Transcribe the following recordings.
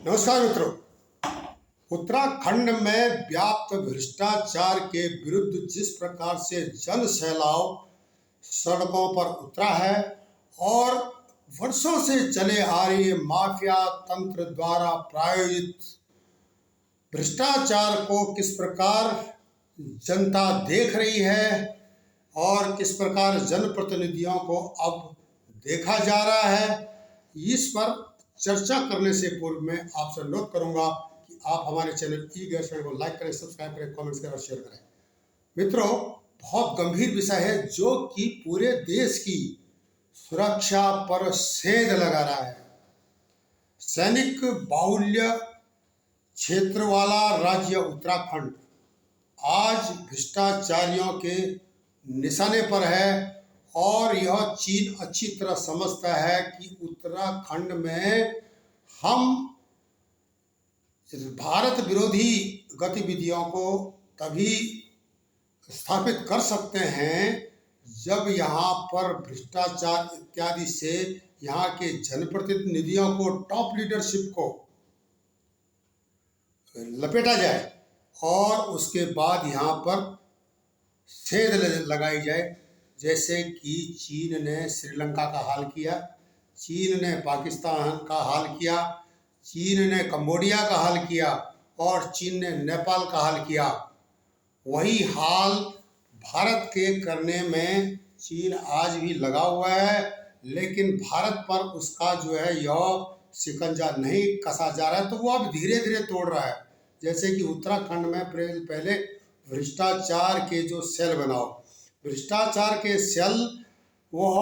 नमस्कार मित्रों। उत्तराखंड में व्याप्त भ्रष्टाचार के विरुद्ध जिस प्रकार से जन सैलाब सड़कों पर उतरा है और वर्षों से चले आ रही माफिया तंत्र द्वारा प्रायोजित भ्रष्टाचार को किस प्रकार जनता देख रही है और किस प्रकार जनप्रतिनिधियों को अब देखा जा रहा है, इस पर चर्चा करने से पूर्व मैं आपसे अनुरोध करूंगा कि आप हमारे चैनल ई-गैस को लाइक करें, सब्सक्राइब करें, कमेंट्स करें और शेयर करें। मित्रों, बहुत गंभीर विषय है जो कि पूरे देश की सुरक्षा पर सेंध लगा रहा है। सैनिक बाहुल्य क्षेत्र वाला राज्य उत्तराखंड आज भ्रष्टाचारियों के निशाने पर है और यह चीन अच्छी तरह समझता है कि उत्तराखंड में हम भारत विरोधी गतिविधियों को तभी स्थापित कर सकते हैं जब यहाँ पर भ्रष्टाचार इत्यादि से यहाँ के जनप्रतिनिधियों को, टॉप लीडरशिप को लपेटा जाए और उसके बाद यहाँ पर सेंध लगाई जाए। जैसे कि चीन ने श्रीलंका का हाल किया, चीन ने पाकिस्तान का हाल किया, चीन ने कंबोडिया का हाल किया और चीन ने नेपाल का हाल किया। वही हाल भारत के करने में चीन आज भी लगा हुआ है, लेकिन भारत पर उसका जो है यह शिकंजा नहीं कसा जा रहा है, तो वो अब धीरे धीरे तोड़ रहा है। जैसे कि उत्तराखंड में पहले भ्रष्टाचार के जो सेल बनाओ, भ्रष्टाचार के सेल वह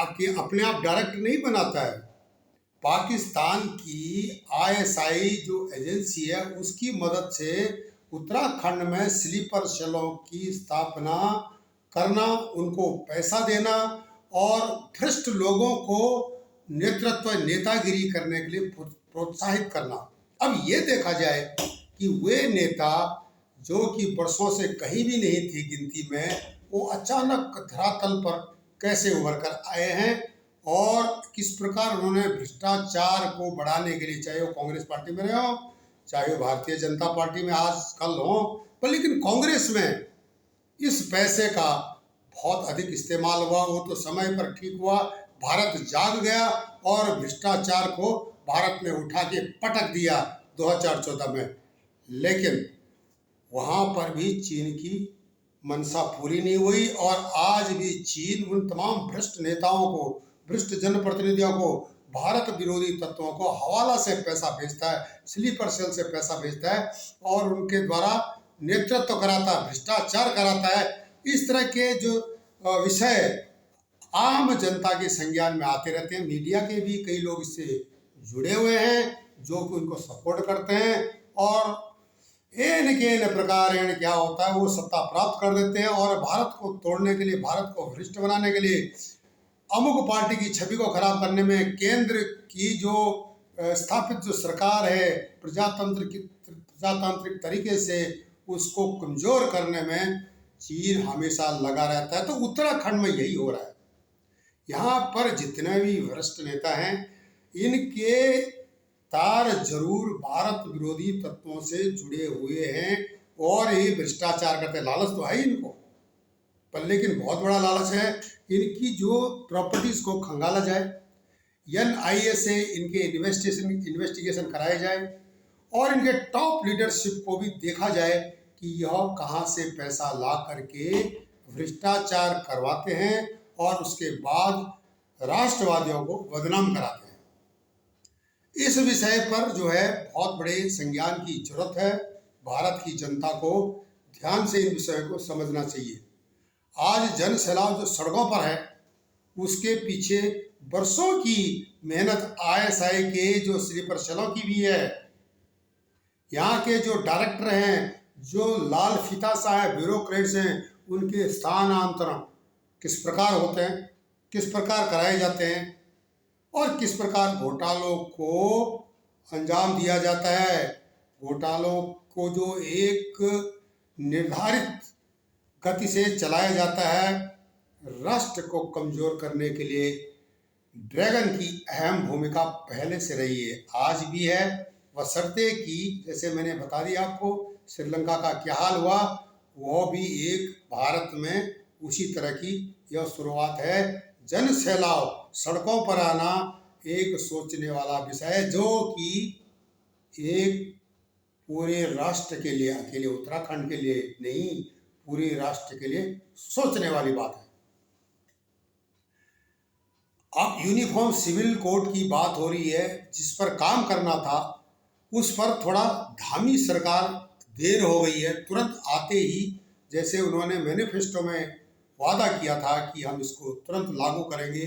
अपने आप डायरेक्ट नहीं बनाता है। पाकिस्तान की आईएसआई जो एजेंसी है उसकी मदद से उत्तराखंड में स्लीपर सेलों की स्थापना करना, उनको पैसा देना और भ्रष्ट लोगों को नेतृत्व, नेतागिरी करने के लिए प्रोत्साहित करना। अब ये देखा जाए कि वे नेता जो कि वर्षों से कहीं भी नहीं थी गिनती में, वो अचानक धरातल पर कैसे उभर कर आए हैं और किस प्रकार उन्होंने भ्रष्टाचार को बढ़ाने के लिए, चाहे वो कांग्रेस पार्टी में रहे हो, चाहे वो भारतीय जनता पार्टी में आजकल हो, पर लेकिन कांग्रेस में इस पैसे का बहुत अधिक इस्तेमाल हुआ। वो तो समय पर ठीक हुआ, भारत जाग गया और भ्रष्टाचार को भारत में उठा के पटक दिया 2014 में। लेकिन वहाँ पर भी चीन की मंशा पूरी नहीं हुई और आज भी चीन उन तमाम भ्रष्ट नेताओं को, भ्रष्ट जनप्रतिनिधियों को, भारत विरोधी तत्वों को हवाला से पैसा भेजता है, स्लीपर सेल से पैसा भेजता है और उनके द्वारा नेतृत्व कराता है, भ्रष्टाचार कराता है। इस तरह के जो विषय आम जनता के संज्ञान में आते रहते हैं। मीडिया के भी कई लोग इससे जुड़े हुए हैं जो कि उनको सपोर्ट करते हैं और एन प्रकार क्या होता है, वो सत्ता प्राप्त कर देते हैं और भारत को तोड़ने के लिए, भारत को भ्रष्ट बनाने के लिए, अमुक पार्टी की छवि को खराब करने में, केंद्र की जो स्थापित जो सरकार है प्रजातांत्रिक तरीके से उसको कमजोर करने में चीन हमेशा लगा रहता है। तो उत्तराखंड में यही हो रहा है। यहाँ पर जितने भी वरिष्ठ नेता हैं, इनके तार जरूर भारत विरोधी तत्वों से जुड़े हुए हैं और ये भ्रष्टाचार करते हैं। लालच तो है इनको, पर लेकिन बहुत बड़ा लालच है इनकी जो प्रॉपर्टीज को खंगाला जाए, एनआईए से इनके इन्वेस्टिगेशन कराए जाए और इनके टॉप लीडरशिप को भी देखा जाए कि यह कहाँ से पैसा ला करके भ्रष्टाचार करवाते हैं और उसके बाद राष्ट्रवादियों को बदनाम कराते हैं। इस विषय पर जो है बहुत बड़े संज्ञान की जरूरत है। भारत की जनता को ध्यान से इन विषयों को समझना चाहिए। आज जन सैलाब जो सड़कों पर है उसके पीछे वर्षों की मेहनत आईएसआई के जो स्लीपर सेलों की भी है। यहाँ के जो डायरेक्टर हैं, जो लाल फीता सा है, ब्यूरोक्रेट्स हैं, उनके स्थानांतरण किस प्रकार होते हैं, किस प्रकार कराए जाते हैं और किस प्रकार घोटालों को अंजाम दिया जाता है। घोटालों को जो एक निर्धारित गति से चलाया जाता है, राष्ट्र को कमजोर करने के लिए ड्रैगन की अहम भूमिका पहले से रही है, आज भी है बशर्ते कि जैसे मैंने बता दिया आपको श्रीलंका का क्या हाल हुआ, वो भी एक भारत में उसी तरह की यह शुरुआत है। जन सैलाब, सड़कों पर आना एक सोचने वाला विषय है, जो कि एक पूरे राष्ट्र के लिए, अकेले उत्तराखंड के लिए नहीं, पूरे राष्ट्र के लिए सोचने वाली बात है। अब यूनिफॉर्म सिविल कोड की बात हो रही है, जिस पर काम करना था उस पर थोड़ा धामी सरकार, देर हो गई है। तुरंत आते ही, जैसे उन्होंने मैनिफेस्टो में वादा किया था कि हम इसको तुरंत लागू करेंगे,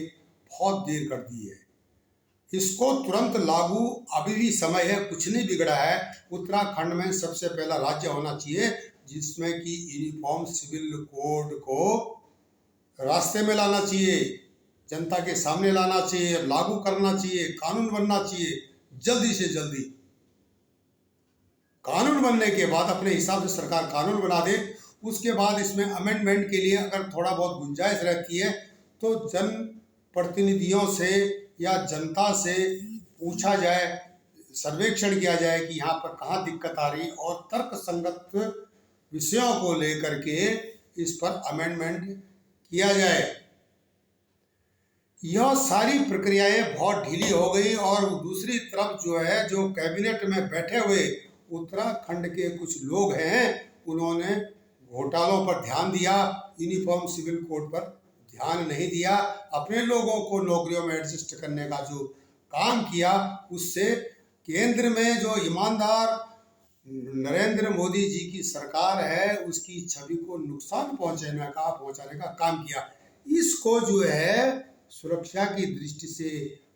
बहुत देर कर दी है। इसको तुरंत लागू अभी भी समय है, कुछ नहीं बिगड़ा है। उत्तराखंड में सबसे पहला राज्य होना चाहिए जिसमें कि यूनिफॉर्म सिविल कोड को रास्ते में लाना चाहिए, जनता के सामने लाना चाहिए, लागू करना चाहिए, कानून बनना चाहिए जल्दी से जल्दी। कानून बनने के बाद अपने हिसाब से सरकार कानून बना दे, उसके बाद इसमें अमेंडमेंट के लिए अगर थोड़ा बहुत गुंजाइश रहती है तो जन प्रतिनिधियों से या जनता से पूछा जाए, सर्वेक्षण किया जाए कि यहाँ पर कहाँ दिक्कत आ रही, और तर्क संगत विषयों को लेकर के इस पर अमेंडमेंट किया जाए। यह सारी प्रक्रियाएं बहुत ढीली हो गई। और दूसरी तरफ जो है, जो कैबिनेट में बैठे हुए उत्तराखंड के कुछ लोग हैं, उन्होंने घोटालों पर ध्यान दिया, यूनिफॉर्म सिविल कोड पर ध्यान नहीं दिया। अपने लोगों को नौकरियों में एडजस्ट करने का जो काम किया, उससे केंद्र में जो ईमानदार नरेंद्र मोदी जी की सरकार है, उसकी छवि को नुकसान पहुंचाने का काम किया। इसको जो है सुरक्षा की दृष्टि से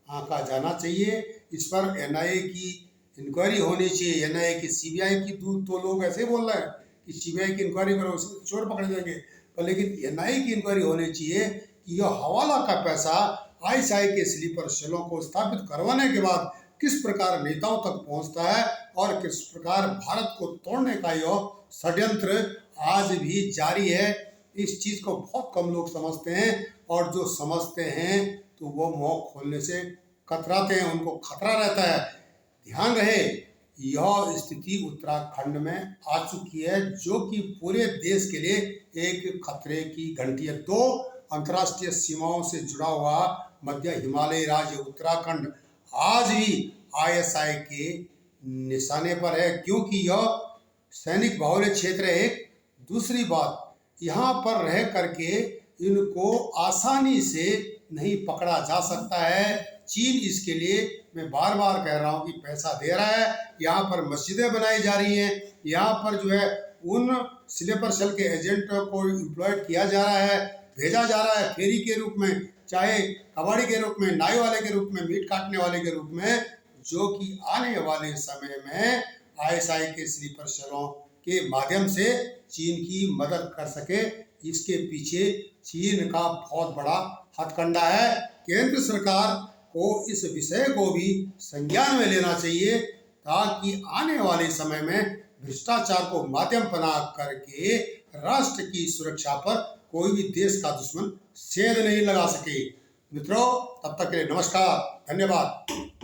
आंका जाना चाहिए। इस पर एनआईए की इंक्वायरी होनी चाहिए। एनआईए की, सीबीआई की, तो लोग ऐसे बोल रहे हैं कि सीबीआई की इंक्वायरी करो, चोर पकड़ देंगे, पर लेकिन एनआईए की इंक्वायरी होनी चाहिए कि यह हवाला का पैसा आईएसआई के स्लीपर सेलों को स्थापित करवाने के बाद किस प्रकार नेताओं तक पहुंचता है और किस प्रकार भारत को तोड़ने का यह षड्यंत्र आज भी जारी है। इस चीज को बहुत कम लोग समझते हैं, और जो समझते हैं तो वो मुंह खोलने से कतराते हैं, उनको खतरा रहता है। ध्यान रहे, यह स्थिति उत्तराखंड में आ चुकी है, जो कि पूरे देश के लिए एक खतरे की घंटी है। दो अंतर्राष्ट्रीय सीमाओं से जुड़ा हुआ मध्य हिमालय राज्य उत्तराखंड आज भी आईएसआई के निशाने पर है, क्योंकि यह सैनिक बाहुल्य क्षेत्र है। दूसरी बात, यहाँ पर रह करके इनको आसानी से नहीं पकड़ा जा सकता है। चीन इसके लिए, मैं बार बार कह रहा हूँ, कि पैसा दे रहा है। यहाँ पर मस्जिदें बनाई जा रही हैं, यहाँ पर जो है उन स्लीपर सेल के एजेंटों को एम्प्लॉयड किया जा रहा है, भेजा जा रहा है फेरी के रूप में, चाहे कबाड़ी के रूप में, नाई वाले के रूप में, मीट काटने वाले के रूप में, जो कि आने वाले समय में आईएसआई के स्लीपर सेलों के माध्यम से चीन की मदद कर सके। इसके पीछे चीन का बहुत बड़ा हथकंडा है। केंद्र सरकार को इस विषय को भी संज्ञान में लेना चाहिए, ताकि आने वाले समय में भ्रष्टाचार को माध्यम बना करके राष्ट्र की सुरक्षा पर कोई भी देश का दुश्मन सेंध नहीं लगा सके। मित्रों, तब तक के लिए नमस्कार, धन्यवाद।